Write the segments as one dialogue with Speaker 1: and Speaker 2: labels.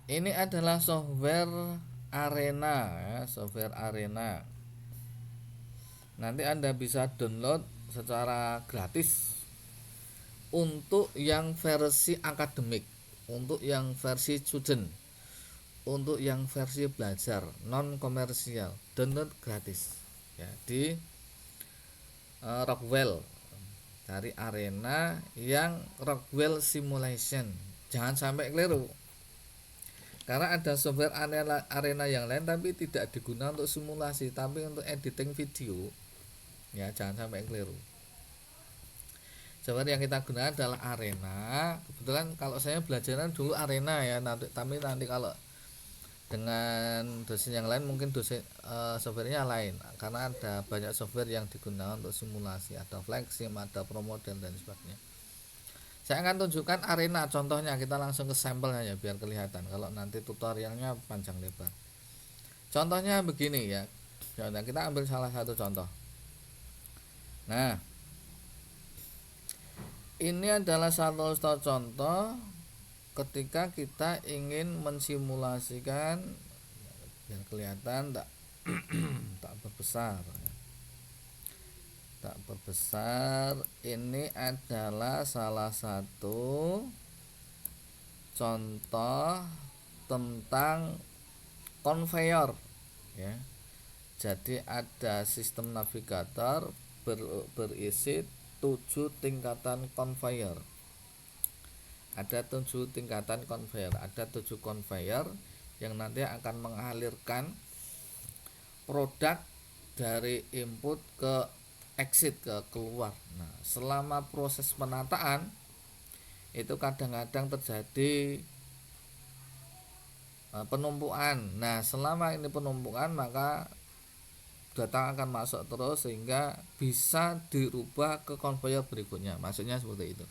Speaker 1: Ini adalah software Arena ya, software Arena. Nanti Anda bisa download secara gratis untuk yang versi akademik, untuk yang versi student, untuk yang versi belajar non komersial, download gratis ya di Rockwell. Dari Arena yang Rockwell Simulation. Jangan sampai keliru. Karena ada software arena yang lain tapi tidak digunakan untuk simulasi, tapi untuk editing video. Ya, jangan sampai keliru. Software yang kita gunakan adalah Arena. Kebetulan kalau saya belajarnya dulu Arena ya, tapi nanti kalau dengan dosen yang lain mungkin softwarenya lain, karena ada banyak software yang digunakan untuk simulasi, ada Flexsim, ada ProModel dan sebagainya. Saya akan tunjukkan Arena contohnya, kita langsung ke sampelnya ya biar kelihatan, kalau nanti tutorialnya panjang lebar. Contohnya begini ya. Nah, kita ambil salah satu contoh. Nah, ini adalah satu contoh ketika kita ingin mensimulasikan, biar kelihatan tak tak berbesar. Tak berbesar. Ini adalah salah satu contoh tentang conveyor ya. Jadi ada sistem navigator berisi 7 tingkatan conveyor. Ada 7 tingkatan conveyor, ada 7 conveyor yang nanti akan mengalirkan produk dari input ke exit, ke keluar. Nah, selama proses penataan itu kadang-kadang terjadi penumpukan. Nah, selama ini penumpukan maka data akan masuk terus sehingga bisa dirubah ke conveyor berikutnya. Maksudnya seperti itu.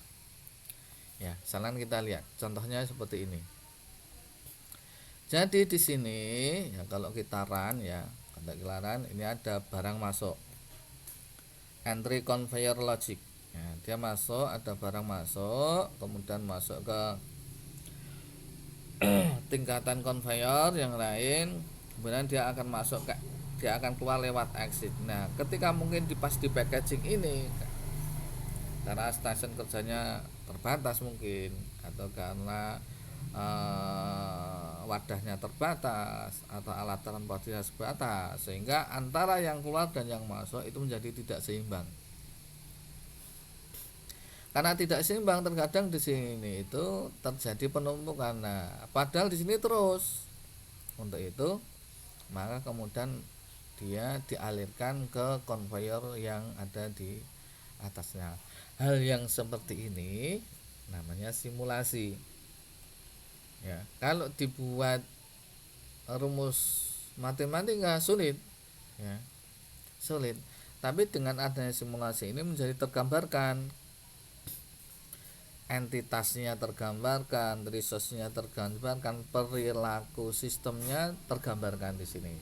Speaker 1: Ya, sekarang kita lihat contohnya seperti ini. Jadi di sini ya kalau kita run ya, katakan ini ada barang masuk. Entry conveyor logic. Ya, dia masuk, ada barang masuk, kemudian masuk ke tingkatan conveyor yang lain, kemudian dia akan keluar lewat exit. Nah, ketika mungkin pas di packaging ini karena stasiun kerjanya terbatas mungkin, atau karena wadahnya terbatas atau alat transportasinya terbatas, sehingga antara yang keluar dan yang masuk itu menjadi tidak seimbang. Karena tidak seimbang terkadang di sini itu terjadi penumpukan. Nah, padahal di sini terus. Untuk itu maka kemudian dia dialirkan ke conveyor yang ada di atasnya. Hal yang seperti ini namanya simulasi. Ya, kalau dibuat rumus matematika sulit, ya, sulit. Tapi dengan adanya simulasi ini menjadi tergambarkan, entitasnya tergambarkan, resource-nya tergambarkan, perilaku sistemnya tergambarkan di sini.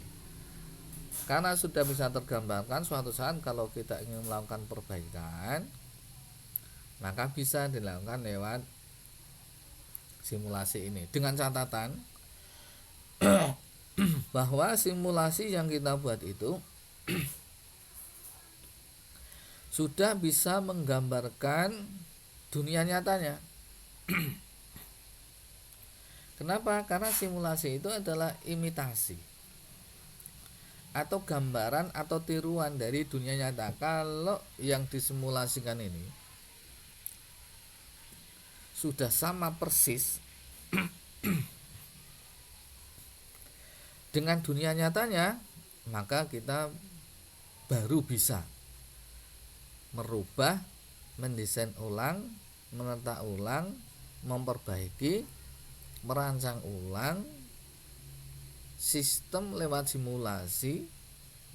Speaker 1: Karena sudah bisa tergambarkan, suatu saat kalau kita ingin melakukan perbaikan, maka bisa dilakukan lewat simulasi ini. Dengan catatan bahwa simulasi yang kita buat itu sudah bisa menggambarkan dunia nyatanya. Kenapa? Karena simulasi itu adalah imitasi atau gambaran atau tiruan dari dunia nyata. Kalau yang disimulasikan ini sudah sama persis dengan dunia nyatanya, maka kita baru bisa merubah, mendesain ulang, menata ulang, memperbaiki, merancang ulang sistem lewat simulasi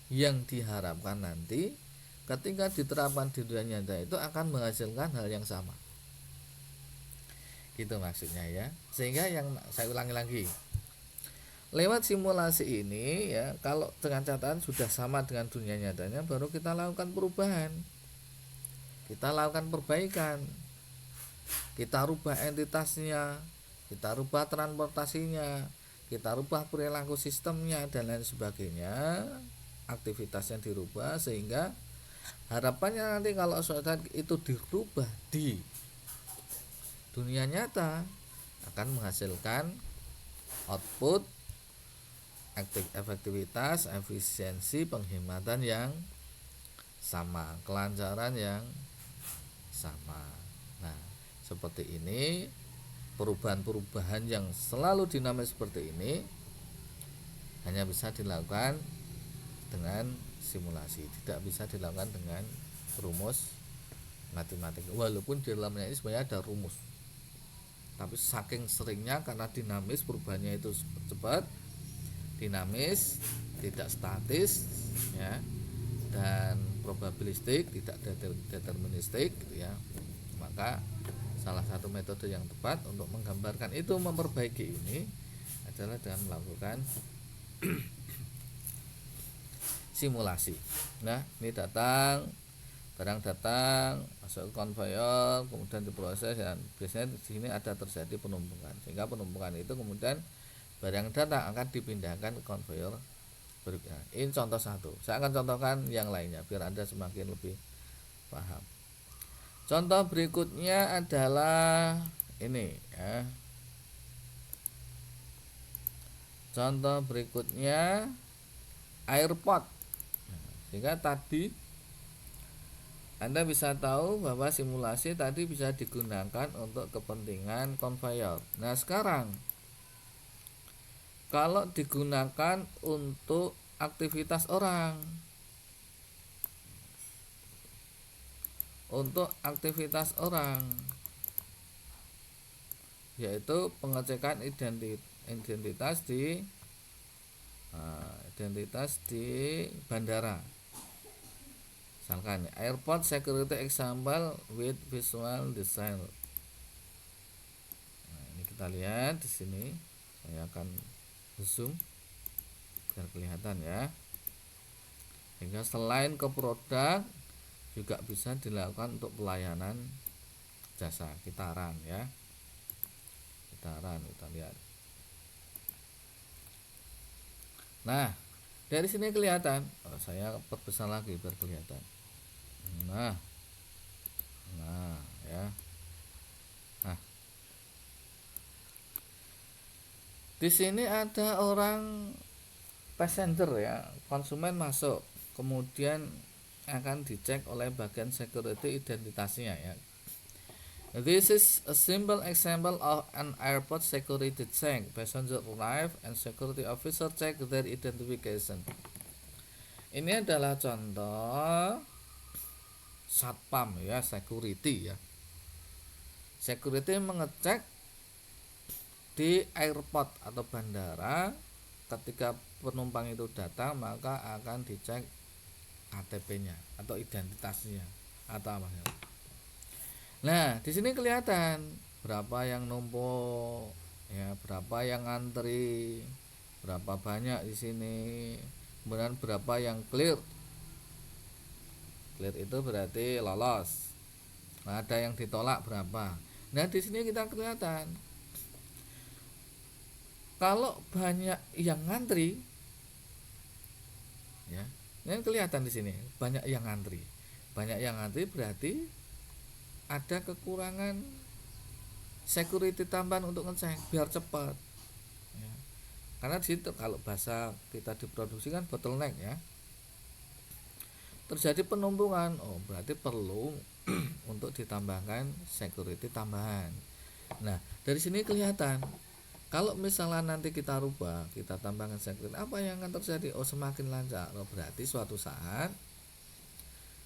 Speaker 1: yang diharapkan nanti ketika diterapkan di dunia nyata itu akan menghasilkan hal yang sama. Gitu maksudnya ya. Sehingga yang saya ulangi lagi, lewat simulasi ini ya, kalau dengan catatan sudah sama dengan dunia nyatanya, baru kita lakukan perubahan, kita lakukan perbaikan, kita rubah entitasnya, kita rubah transportasinya, kita rubah perilaku sistemnya dan lain sebagainya, aktivitasnya dirubah, sehingga harapannya nanti kalau suatu itu dirubah di dunia nyata akan menghasilkan output, efektivitas, efisiensi, penghematan yang sama, kelancaran yang sama. Nah, seperti ini, perubahan-perubahan yang selalu dinamis seperti ini hanya bisa dilakukan dengan simulasi, tidak bisa dilakukan dengan rumus matematika. Walaupun di dalamnya ini sebenarnya ada rumus, tapi saking seringnya karena dinamis, perubahannya itu cepat, dinamis, tidak statis, ya, dan probabilistik, tidak deterministik, gitu ya. Maka salah satu metode yang tepat untuk menggambarkan itu, memperbaiki ini adalah dengan melakukan simulasi. Nah, ini barang datang masuk ke konveyor, kemudian diproses, dan biasanya di sini ada terjadi penumpukan, sehingga penumpukan itu kemudian barang datang akan dipindahkan ke konveyor berikutnya. Ini contoh satu. Saya akan contohkan yang lainnya biar Anda semakin lebih paham. Contoh berikutnya adalah ini, ya. Contoh berikutnya airport. Sehingga tadi Anda bisa tahu bahwa simulasi tadi bisa digunakan untuk kepentingan konveyor. Nah, sekarang kalau digunakan untuk aktivitas orang, yaitu pengecekan identitas di bandara. Misalkan airport security example with visual design. Nah, ini kita lihat di sini. Saya akan zoom biar kelihatan, ya. Sehingga selain ke produk juga bisa dilakukan untuk pelayanan jasa, kitaran, ya. Kitaran kita lihat. Nah, dari sini kelihatan. Saya perbesar lagi biar kelihatan. Nah, ya. Nah, di sini ada orang passenger, ya, konsumen masuk, kemudian akan dicek oleh bagian security identitasnya, ya. This is a simple example of an airport security check. Passenger arrive and security officer check their identification. Ini adalah contoh satpam, ya, security, ya. Security mengecek di airport atau bandara. Ketika penumpang itu datang, maka akan dicek KTP-nya atau identitasnya atau apa. Nah, di sini kelihatan berapa yang numpuk, ya, berapa yang antri, berapa banyak di sini, kemudian berapa yang clear. Clear itu berarti lolos. Nah, ada yang ditolak berapa. Nah, di sini kita kelihatan kalau banyak yang ngantri, ya, ini kelihatan di sini banyak yang ngantri. Banyak yang ngantri berarti ada kekurangan security tambahan untuk ngecek biar cepat, ya. Karena di situ kalau bahasa kita diproduksi kan bottleneck, ya. Terjadi penumpukan, berarti perlu untuk ditambahkan security tambahan. Nah, dari sini kelihatan kalau misalnya nanti kita rubah, kita tambahkan security, apa yang akan terjadi? Semakin lancar. Berarti suatu saat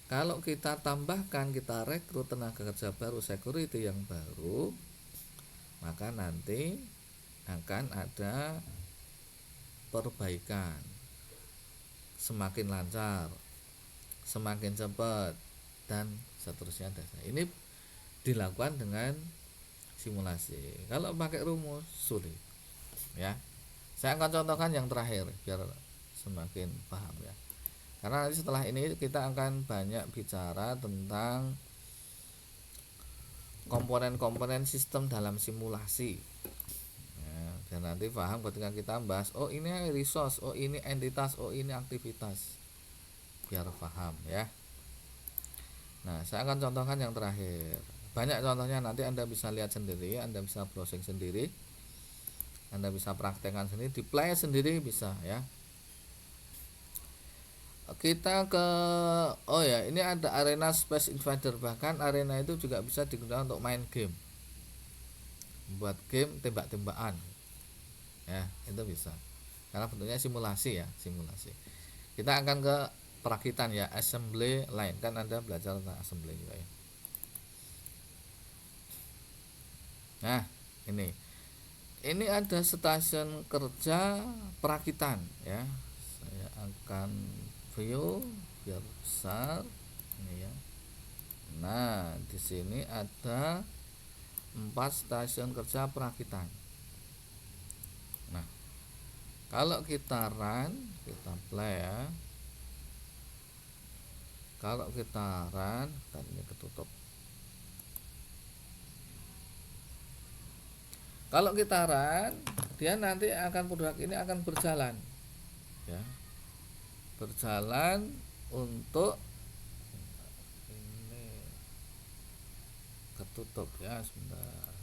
Speaker 1: kalau kita tambahkan, kita rekrut tenaga kerja baru, security yang baru, maka nanti akan ada perbaikan, semakin lancar, semakin cepat, dan seterusnya. Ini dilakukan dengan simulasi. Kalau pakai rumus sulit, ya. Saya akan contohkan yang terakhir biar semakin paham, ya. Karena nanti setelah ini kita akan banyak bicara tentang komponen-komponen sistem dalam simulasi. nanti paham ketika kita bahas, oh ini resource, oh ini entitas, oh ini aktivitas, biar paham ya. Nah, saya akan contohkan yang terakhir. Banyak contohnya, nanti Anda bisa lihat sendiri, Anda bisa browsing sendiri, Anda bisa praktekkan sendiri, di play sendiri bisa ya. Kita ke, oh ya, ini ada arena Space Invader. Bahkan arena itu juga bisa digunakan untuk main game, buat game tembak-tembakan ya, itu bisa karena bentuknya simulasi ya, simulasi. Kita akan ke perakitan ya, assembly line, kan Anda belajar tentang assembly juga ya. Nah, ini ada stasiun kerja perakitan ya. Saya akan view biar besar ini ya. Nah, di sini ada 4 stasiun kerja perakitan. Nah, kalau kita run, kita play ya. Kalau kita run, dan ini ketutup. Kalau kita run, dia nanti akan produk ini akan berjalan ya. Berjalan untuk ini ketutup ya, sebentar.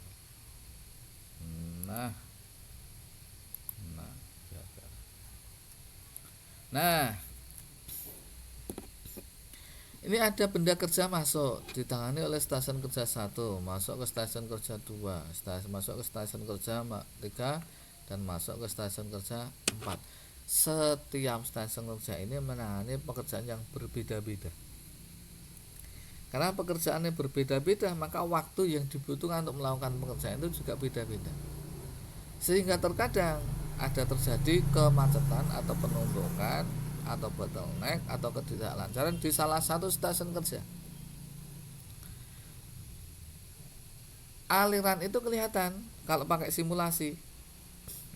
Speaker 1: Nah, ini ada benda kerja masuk, ditangani oleh stasiun kerja 1, masuk ke stasiun kerja 2, masuk ke stasiun kerja 3, dan masuk ke stasiun kerja 4. Setiap stasiun kerja ini menangani pekerjaan yang berbeda-beda. Karena pekerjaannya berbeda-beda, maka waktu yang dibutuhkan untuk melakukan pekerjaan itu juga beda-beda. Sehingga terkadang ada terjadi kemacetan atau penumpukan atau bottleneck atau ketidaklancaran di salah satu stasiun kerja. Aliran itu kelihatan kalau pakai simulasi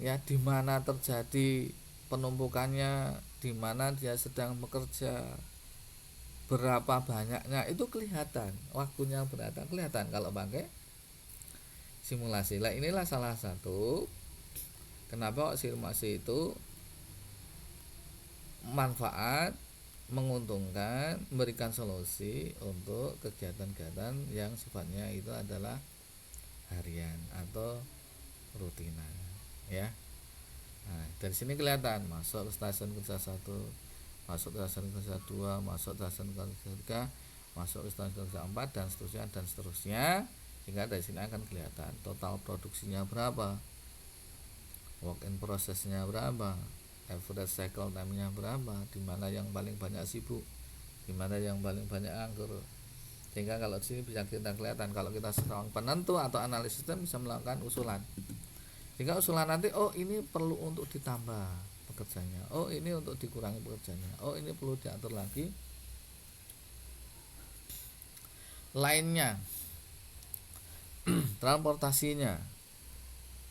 Speaker 1: ya, di mana terjadi penumpukannya, di mana dia sedang bekerja, berapa banyaknya itu kelihatan, waktunya berapa kelihatan kalau pakai simulasi. Lah, inilah salah satu kenapa simulasi itu manfaat, menguntungkan, memberikan solusi untuk kegiatan-kegiatan yang sifatnya itu adalah harian atau rutinan ya. Nah, dari sini kelihatan masuk ke stasiun kerja 1, masuk ke stasiun kerja 2, masuk ke stasiun kerja 3, masuk ke stasiun kerja 4, dan seterusnya dan seterusnya, sehingga dari sini akan kelihatan total produksinya berapa, work in processnya berapa, average cycle time-nya berapa, di mana yang paling banyak sibuk, di mana yang paling banyak anggur. Sehingga kalau di sini bisa kita kelihatan, kalau kita seorang penentu atau analisis sistem bisa melakukan usulan. Sehingga usulan nanti, oh ini perlu untuk ditambah pekerjaannya, oh ini untuk dikurangi pekerjaannya, oh ini perlu diatur lagi lainnya, transportasinya,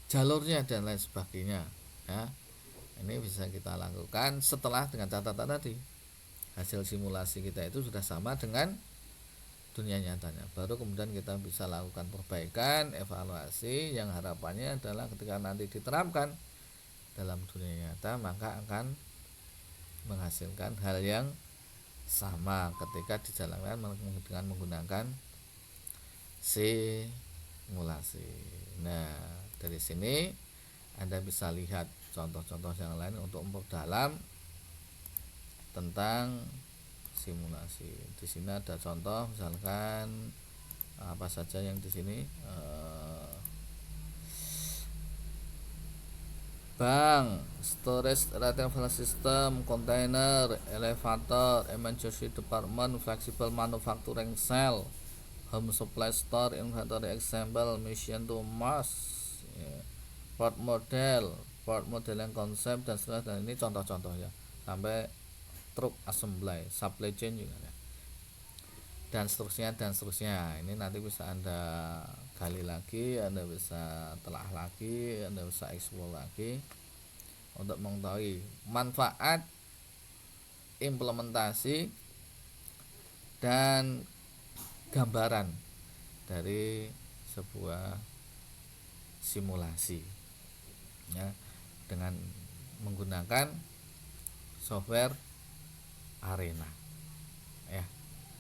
Speaker 1: jalurnya, dan lain sebagainya ya. Ini bisa kita lakukan setelah dengan catatan tadi hasil simulasi kita itu sudah sama dengan dunia nyatanya, baru kemudian kita bisa lakukan perbaikan, evaluasi, yang harapannya adalah ketika nanti diterapkan dalam dunia nyata maka akan menghasilkan hal yang sama ketika dijalankan dengan menggunakan simulasi. Nah, dari sini Anda bisa lihat contoh-contoh yang lain untuk memperdalam tentang simulasi. Di sini ada contoh, misalkan apa saja yang di sini, bank, storage retrieval system, container, elevator, emergency department, flexible manufacturing cell, home supply store, inventory example, mission to Mars ya. Port model yang konsep dan seterusnya. Dan ini contoh-contoh ya, sampai truk assembly, supply chain juga ya, dan seterusnya. Ini nanti bisa Anda gali lagi, Anda bisa telah lagi, Anda bisa explore lagi untuk mengetahui manfaat, implementasi, dan gambaran dari sebuah simulasi ya. dengan menggunakan software Arena.